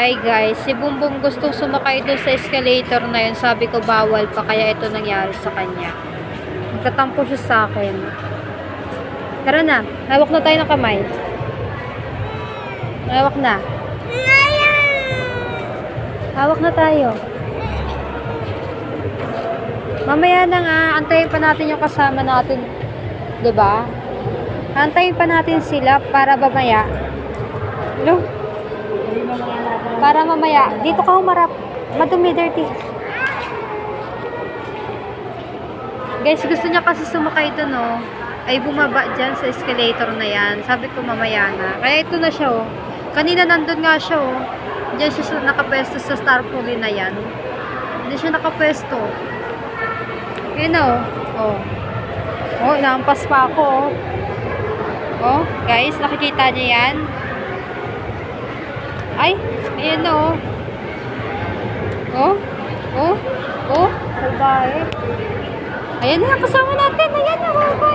Hi guys, si Bumbong gustong sumakay doon sa escalator na yun. Sabi ko bawal pa, kaya ito nangyari sa kanya. Nagtatampo siya sa akin. Tara na, hawak na tayo ng kamay. Hawak na. Hawak na tayo. Mamaya na nga, antayin pa natin yung kasama natin. 'Di ba? Antayin pa natin sila para mamaya. Hello? Para mamaya, dito ka humarap. Madumi, dirty. Guys, gusto niya kasi sumakay doon, oh. Ay bumaba dyan sa escalator na yan. Sabi ko mamaya na. Kaya ito na siya, oh. Kanina nandun nga siya, oh. Diyan siya nakapwesto sa Star Pulley na yan. Hindi siya nakapwesto. Yun, oh. Oh. Oh, inaampas pa ako, oh. Oh, guys, nakikita niyo yan? Ay, ayan na, oh. Oh, oh, oh, salbahe. Ayan na, kasama natin. Ayan na, oh.